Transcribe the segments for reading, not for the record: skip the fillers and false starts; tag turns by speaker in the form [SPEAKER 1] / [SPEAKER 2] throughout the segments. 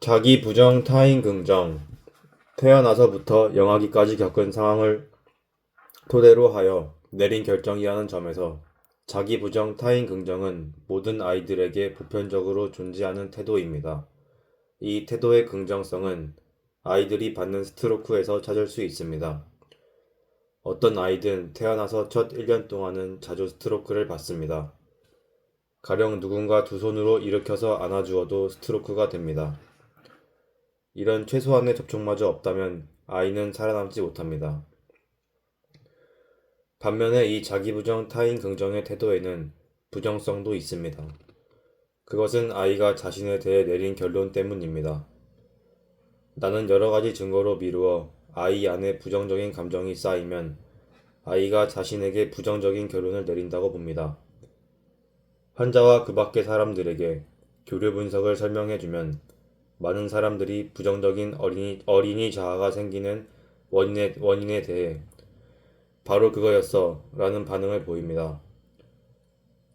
[SPEAKER 1] 자기 부정 타인 긍정 태어나서부터 영아기까지 겪은 상황을 토대로 하여 내린 결정이라는 점에서 자기 부정 타인 긍정은 모든 아이들에게 보편적으로 존재하는 태도입니다. 이 태도의 긍정성은 아이들이 받는 스트로크에서 찾을 수 있습니다. 어떤 아이든 태어나서 첫 1년 동안은 자주 스트로크를 받습니다. 가령 누군가 두 손으로 일으켜서 안아주어도 스트로크가 됩니다. 이런 최소한의 접촉마저 없다면 아이는 살아남지 못합니다. 반면에 이 자기 부정 타인 긍정의 태도에는 부정성도 있습니다. 그것은 아이가 자신에 대해 내린 결론 때문입니다. 나는 여러 가지 증거로 미루어 아이 안에 부정적인 감정이 쌓이면 아이가 자신에게 부정적인 결론을 내린다고 봅니다. 환자와 그 밖의 사람들에게 교류 분석을 설명해주면 많은 사람들이 부정적인 어린이 자아가 생기는 원인에 대해 바로 그거였어 라는 반응을 보입니다.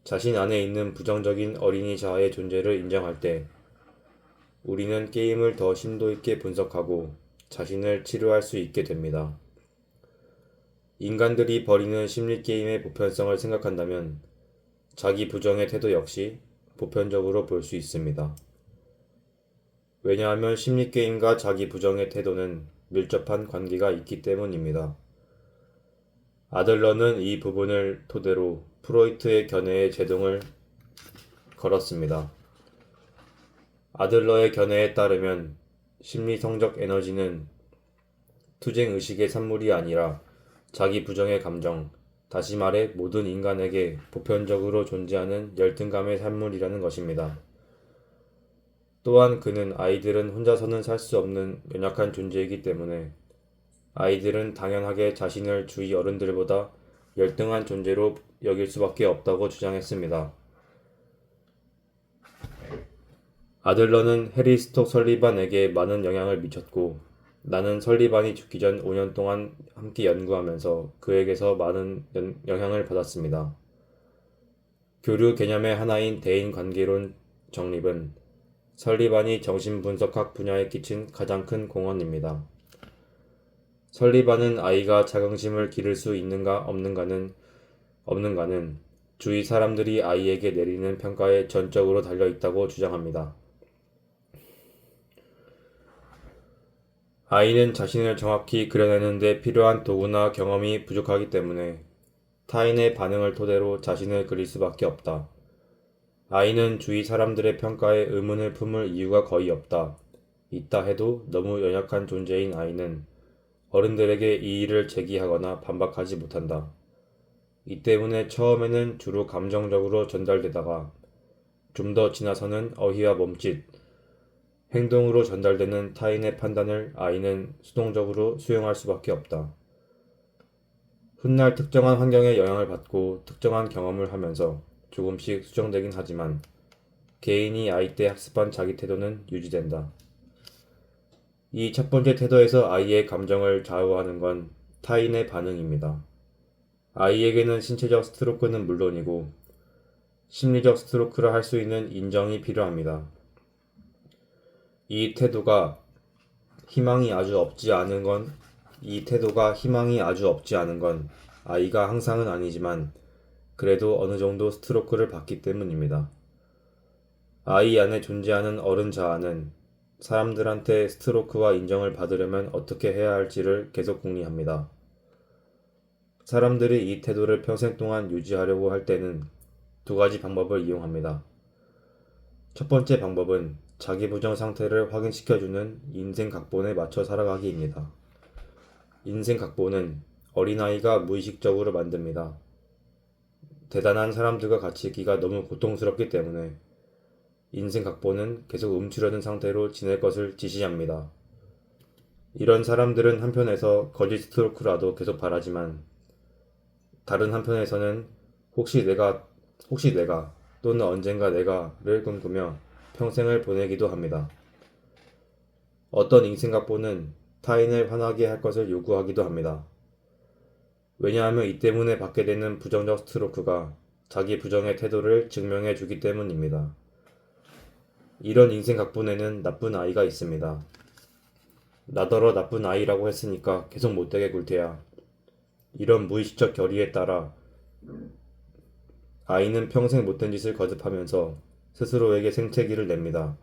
[SPEAKER 1] 자신 안에 있는 부정적인 어린이 자아의 존재를 인정할 때 우리는 게임을 더 심도 있게 분석하고 자신을 치료할 수 있게 됩니다. 인간들이 벌이는 심리게임의 보편성을 생각한다면 자기 부정의 태도 역시 보편적으로 볼 수 있습니다. 왜냐하면 심리게임과 자기 부정의 태도는 밀접한 관계가 있기 때문입니다. 아들러는 이 부분을 토대로 프로이트의 견해에 제동을 걸었습니다. 아들러의 견해에 따르면 심리성적 에너지는 투쟁의식의 산물이 아니라 자기 부정의 감정, 다시 말해 모든 인간에게 보편적으로 존재하는 열등감의 산물이라는 것입니다. 또한 그는 아이들은 혼자서는 살 수 없는 연약한 존재이기 때문에 아이들은 당연하게 자신을 주위 어른들보다 열등한 존재로 여길 수밖에 없다고 주장했습니다. 아들러는 해리 스톡 설리반에게 많은 영향을 미쳤고 나는 설리반이 죽기 전 5년 동안 함께 연구하면서 그에게서 많은 영향을 받았습니다. 교류 개념의 하나인 대인관계론 정립은 설리반이 정신분석학 분야에 끼친 가장 큰 공헌입니다. 설리반은 아이가 자긍심을 기를 수 있는가 없는가는 주위 사람들이 아이에게 내리는 평가에 전적으로 달려있다고 주장합니다. 아이는 자신을 정확히 그려내는 데 필요한 도구나 경험이 부족하기 때문에 타인의 반응을 토대로 자신을 그릴 수밖에 없다. 아이는 주위 사람들의 평가에 의문을 품을 이유가 거의 없다. 있다 해도 너무 연약한 존재인 아이는 어른들에게 이의를 제기하거나 반박하지 못한다. 이 때문에 처음에는 주로 감정적으로 전달되다가 좀 더 지나서는 어휘와 몸짓, 행동으로 전달되는 타인의 판단을 아이는 수동적으로 수용할 수밖에 없다. 훗날 특정한 환경에 영향을 받고 특정한 경험을 하면서 조금씩 수정되긴 하지만 개인이 아이 때 학습한 자기 태도는 유지된다. 이 첫 번째 태도에서 아이의 감정을 좌우하는 건 타인의 반응입니다. 아이에게는 신체적 스트로크는 물론이고 심리적 스트로크를 할 수 있는 인정이 필요합니다. 이 태도가 희망이 아주 없지 않은 건 아이가 항상은 아니지만 그래도 어느 정도 스트로크를 받기 때문입니다. 아이 안에 존재하는 어른 자아는 사람들한테 스트로크와 인정을 받으려면 어떻게 해야 할지를 계속 궁리합니다. 사람들이 이 태도를 평생 동안 유지하려고 할 때는 두 가지 방법을 이용합니다. 첫 번째 방법은 자기 부정 상태를 확인시켜주는 인생 각본에 맞춰 살아가기입니다. 인생 각본은 어린아이가 무의식적으로 만듭니다. 대단한 사람들과 같이 있기가 너무 고통스럽기 때문에 인생 각본은 계속 움츠려든 상태로 지낼 것을 지시합니다. 이런 사람들은 한편에서 거짓 스트로크라도 계속 바라지만 다른 한편에서는 혹시 내가 또는 언젠가 내가를 꿈꾸며 평생을 보내기도 합니다. 어떤 인생 각본은 타인을 화나게 할 것을 요구하기도 합니다. 왜냐하면 이 때문에 받게 되는 부정적 스트로크가 자기 부정의 태도를 증명해 주기 때문입니다. 이런 인생 각본에는 나쁜 아이가 있습니다. 나더러 나쁜 아이라고 했으니까 계속 못되게 굴 테야. 이런 무의식적 결의에 따라 아이는 평생 못된 짓을 거듭하면서 스스로에게 생채기를 냅니다.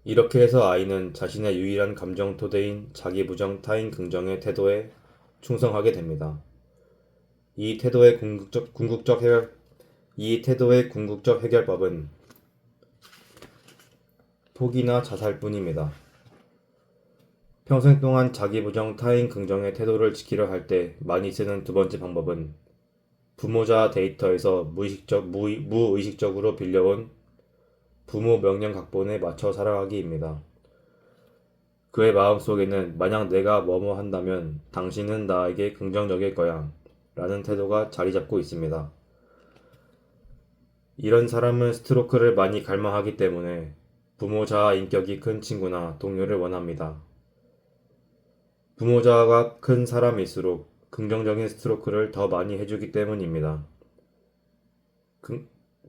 [SPEAKER 1] 이렇게 해서 아이는 자신의 유일한 감정 토대인 자기 부정 타인 긍정의 태도에 충성하게 됩니다. 이 태도의 궁극적 해결법은 포기나 자살뿐입니다. 평생 동안 자기 부정 타인 긍정의 태도를 지키려 할 때 많이 쓰는 두 번째 방법은 부모자 데이터에서 무의식적으로 빌려온 부모 명령 각본에 맞춰 살아가기입니다. 그의 마음속에는 만약 내가 뭐뭐 한다면 당신은 나에게 긍정적일 거야 라는 태도가 자리 잡고 있습니다. 이런 사람은 스트로크를 많이 갈망하기 때문에 부모 자아 인격이 큰 친구나 동료를 원합니다. 부모 자아가 큰 사람일수록 긍정적인 스트로크를 더 많이 해주기 때문입니다.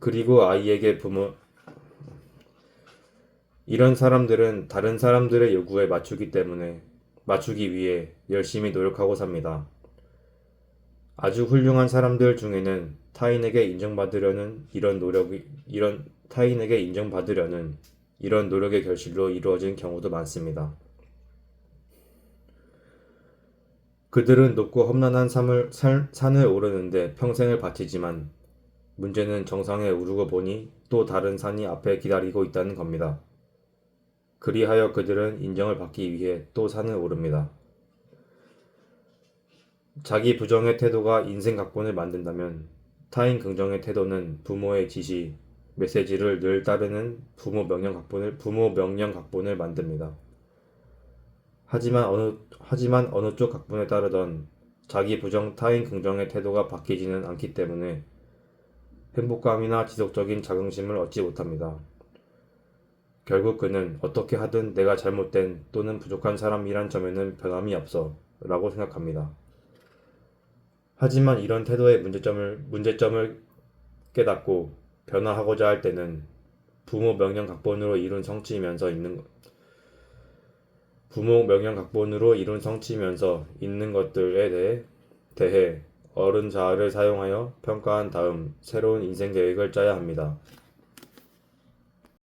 [SPEAKER 1] 그리고 아이에게 이런 사람들은 다른 사람들의 요구에 맞추기 위해 열심히 노력하고 삽니다. 아주 훌륭한 사람들 중에는 타인에게 인정받으려는 이런 노력의 결실로 이루어진 경우도 많습니다. 그들은 높고 험난한 산을 오르는데 평생을 바치지만 문제는 정상에 오르고 보니 또 다른 산이 앞에 기다리고 있다는 겁니다. 그리하여 그들은 인정을 받기 위해 또 산을 오릅니다. 자기 부정의 태도가 인생 각본을 만든다면 타인 긍정의 태도는 부모의 지시, 메시지를 늘 따르는 부모 명령 각본을 만듭니다. 하지만 어느 쪽 각본에 따르던 자기 부정 타인 긍정의 태도가 바뀌지는 않기 때문에 행복감이나 지속적인 자긍심을 얻지 못합니다. 결국 그는 어떻게 하든 내가 잘못된 또는 부족한 사람이란 점에는 변함이 없어 라고 생각합니다. 하지만 이런 태도의 문제점을 깨닫고 변화하고자 할 때는 부모 명령 각본으로 이룬 성취면서 있는 것들에 대해 어른 자아를 사용하여 평가한 다음 새로운 인생 계획을 짜야 합니다.